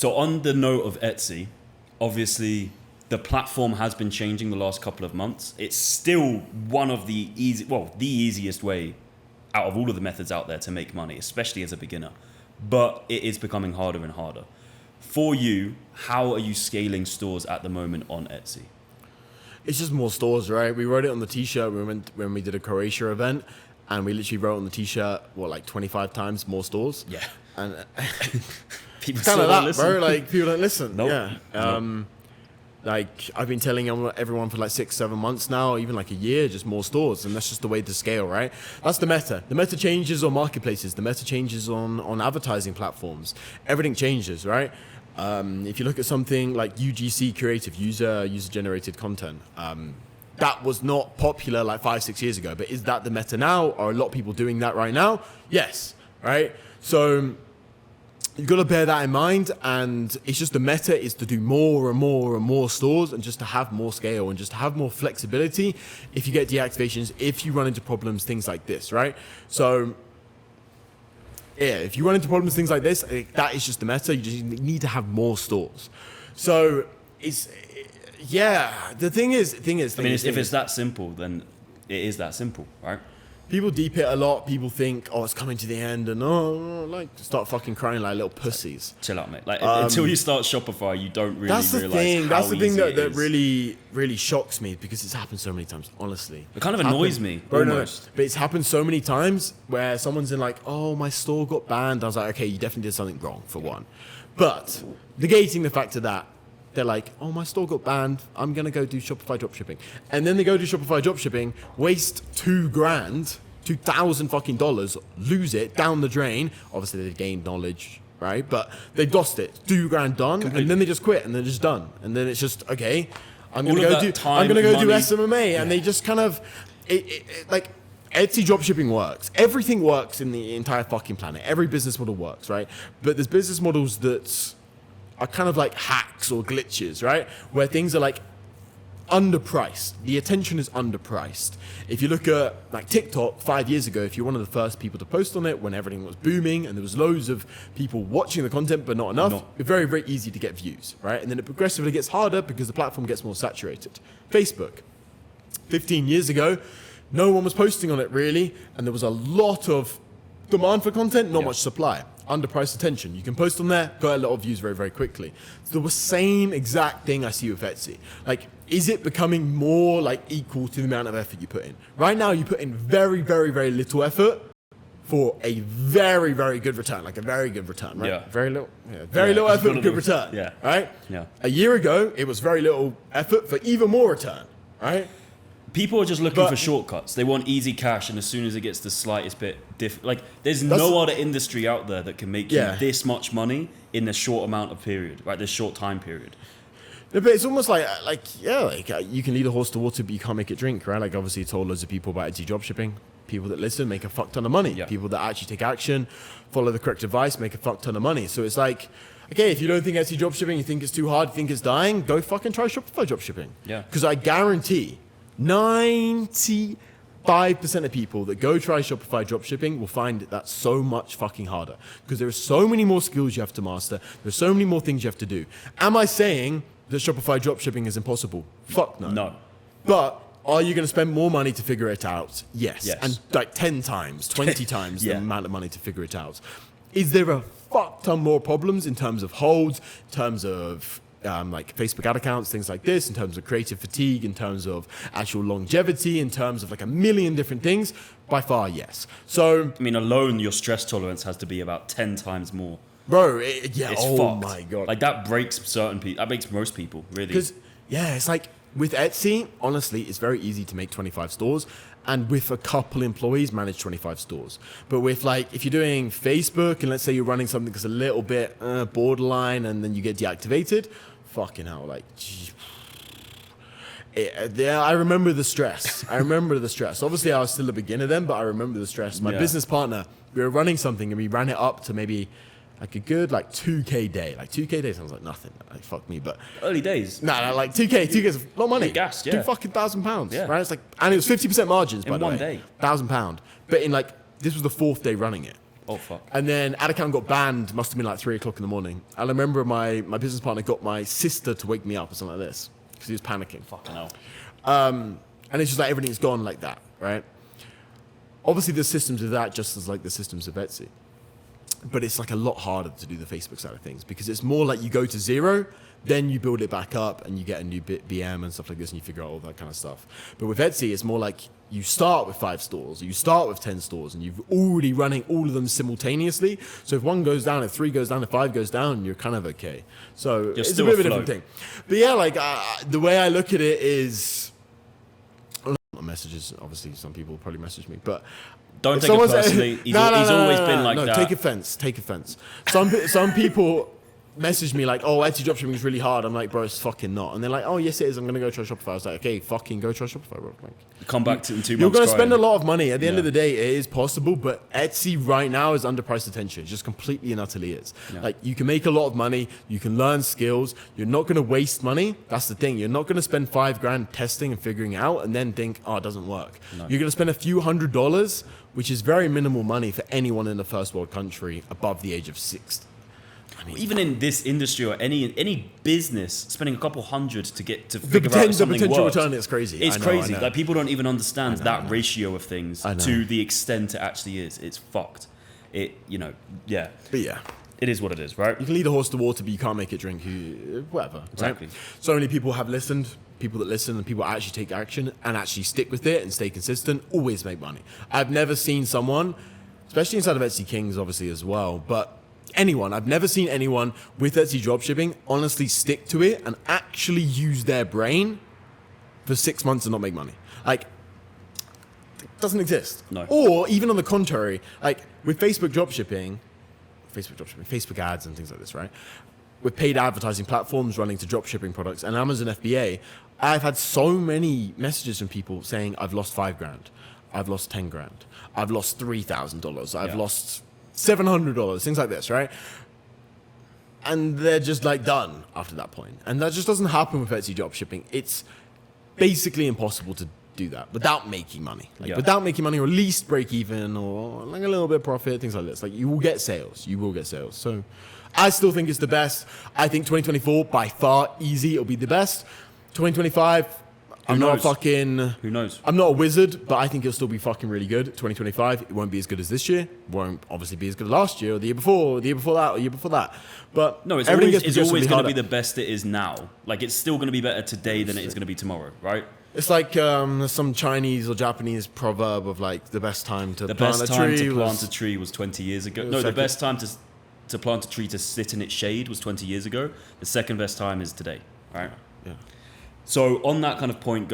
So on the note of Etsy, obviously the platform has been changing the last couple of months. It's still one of the the easiest way out of all of the methods out there to make money, especially as a beginner. But it is becoming harder and harder. For you, how are you scaling stores at the moment on Etsy? It's just more stores, right? We wrote it on the t-shirt when we did a Croatia event, and we literally wrote on the t-shirt, 25 times more stores? Yeah. And People kind of that, listen. bro. Like, people don't listen. Nope. Yeah. Nope. Like, I've been telling everyone for like 6-7 months now, even like a year, just more stores. And that's just the way to scale, right? That's the meta. The meta changes on marketplaces. The meta changes on advertising platforms. Everything changes, right? If you look at something like UGC creative, user-generated content, that was not popular like 5-6 years ago. But is that the meta now? Are a lot of people doing that right now? Yes, right? So you've got to bear that in mind, and it's just the meta is to do more and more and more stores, and just to have more scale and just to have more flexibility if you get deactivations, if you run into problems, things like this, right? So yeah, if you run into problems, things like this, that is just the meta. You just need to have more stores. So the thing is. If it's that simple, then it is that simple, right? People deep it a lot. People think, oh, it's coming to the end, and start fucking crying like little pussies. Chill out, mate. Like until you start Shopify, you don't really realize That's the thing that is. really, really shocks me, because it's happened so many times, honestly. It kind of annoys me, Bro, almost. No. But it's happened so many times where someone's in like, oh, my store got banned. I was like, okay, you definitely did something wrong, for one. But negating the fact of that, they're like, oh, my store got banned. I'm going to go do Shopify dropshipping. And then they go do Shopify dropshipping, waste $2,000 fucking dollars, lose it down the drain. Obviously, they've gained knowledge, right? But they've lost it. $2,000 done. Completely. And then they just quit, and they're just done. And then it's just, okay, I'm going to go do SMMA. And they just kind of, like, Etsy dropshipping works. Everything works in the entire fucking planet. Every business model works, right? But there's business models that are kind of like hacks or glitches, right? Where things are like underpriced. The attention is underpriced. If you look at like TikTok 5 years ago, if you're one of the first people to post on it when everything was booming and there was loads of people watching the content but not enough, it's very, very easy to get views, right? And then it progressively gets harder because the platform gets more saturated. Facebook, 15 years ago, no one was posting on it really, and there was a lot of demand for content, not much supply. Underpriced attention. You can post on there, got a lot of views very, very quickly. So the same exact thing I see with Etsy. Like, is it becoming more like equal to the amount of effort you put in? Right now, you put in very, very, very little effort for a very, very good return. Like a very good return, right? Yeah. Very little effort, good return. Yeah. Right? Yeah. A year ago, it was very little effort for even more return, right? People are just looking for shortcuts. They want easy cash, and as soon as it gets the slightest bit there's no other industry out there that can make you this much money in a short amount of period, right? This short time period. No, but it's almost like you can lead a horse to water, but you can't make it drink, right? Like, obviously, you told loads of people about Etsy dropshipping. People that listen make a fuck ton of money. Yeah. People that actually take action, follow the correct advice, make a fuck ton of money. So it's like, okay, if you don't think Etsy dropshipping, you think it's too hard, you think it's dying, go fucking try Shopify dropshipping. Yeah. Because I guarantee 95% of people that go try Shopify dropshipping will find that so much fucking harder, because there are so many more skills you have to master. There's so many more things you have to do. Am I saying that Shopify dropshipping is impossible? Fuck no. No. But are you going to spend more money to figure it out? Yes. And like 10 times, 20 times the amount of money to figure it out. Is there a fuck ton more problems in terms of holds, in terms of like Facebook ad accounts, things like this, in terms of creative fatigue, in terms of actual longevity, in terms of like a million different things? By far, yes. So, I mean, alone your stress tolerance has to be about 10 times more. Bro, It's fucked. My God. Like, that breaks certain people. That makes most people, really. Because, it's like, with Etsy, honestly, it's very easy to make 25 stores, and with a couple employees, manage 25 stores. But with, like, if you're doing Facebook, and let's say you're running something that's a little bit borderline, and then you get deactivated, fucking hell, like, I remember the stress. Obviously, I was still a beginner then, but I remember the stress. My business partner, we were running something, and we ran it up to maybe like a good 2K day. Like 2K day sounds like nothing. Like, fuck me, but early days. Nah, like 2K is a lot of money. Gas, yeah. Two fucking £1,000, right? It's like, and it was 50% margins, by the way. In one day. £1,000. But in like, this was the 4th day running it. Oh, fuck. And then ad account got banned, must have been like 3 o'clock in the morning. And I remember my business partner got my sister to wake me up or something like this because he was panicking. Fucking hell. And it's just like everything's gone like that, right? Obviously, the systems of that just as like the systems of Etsy. But it's like a lot harder to do the Facebook side of things because it's more like you go to zero, then you build it back up and you get a new BM and stuff like this and you figure out all that kind of stuff. But with Etsy, it's more like you start with 5 stores, or you start with 10 stores and you've already running all of them simultaneously. So if 1 goes down, if 3 goes down, if 5 goes down, you're kind of okay. So it's a bit of a different thing. But yeah, like the way I look at it is, messages, obviously some people probably message me, but don't take it personally. He's always been like that. Take offense. Some people message me like, oh, Etsy dropshipping is really hard. I'm like, bro, it's fucking not. And they're like, oh, yes, it is. I'm going to go try Shopify. I was like, okay, fucking go try Shopify, bro. Like, come back to in 2 months. You're going to spend a lot of money. At the end of the day, it is possible, but Etsy right now is underpriced attention. It just completely and utterly is. Yeah. Like, you can make a lot of money. You can learn skills. You're not going to waste money. That's the thing. You're not going to spend $5,000 testing and figuring it out and then think, oh, it doesn't work. No. You're going to spend a few $100s, which is very minimal money for anyone in a first world country above the age of 60. I mean, even in this industry or any business, spending a couple hundred to get to figure out if something the potential works, return is crazy. It's crazy. Like people don't even understand that ratio of things to the extent it actually is. It's fucked. But yeah, it is what it is, right? You can lead a horse to water, but you can't make it drink. Whatever. Exactly. Right? So many people have listened. People that listen and people actually take action and actually stick with it and stay consistent always make money. I've never seen someone, especially inside of Etsy Kings, obviously as well, but I've never seen anyone with Etsy dropshipping honestly stick to it and actually use their brain for 6 months and not make money. Like, it doesn't exist. No. Or even on the contrary, like with Facebook dropshipping, Facebook ads and things like this, right? With paid advertising platforms running to dropshipping products and Amazon FBA, I've had so many messages from people saying, I've lost $5,000, I've lost $10,000, I've lost $3,000, I've lost $700, things like this, right? And they're just like done after that point. And that just doesn't happen with Etsy dropshipping. It's basically impossible to do that without making money. Without making money, or at least break even, or like a little bit of profit, things like this. Like you will get sales. So I still think it's the best. I think 2024, by far, easy, it'll be the best. 2025, Who knows? knows? I'm not a wizard, but I think it'll still be fucking really good. 2025, it won't be as good as this year. Won't obviously be as good as last year, or the year before, or the year before that, or the year before that. But no, it's always going to be the best it is now. Like it's still going to be better today than it is going to be tomorrow, right? It's like some Chinese or Japanese proverb of like the best time to plant a tree. The best time to plant a tree was 20 years ago. No, the best time to plant a tree to sit in its shade was 20 years ago. The second best time is today, right? Yeah. So on that kind of point,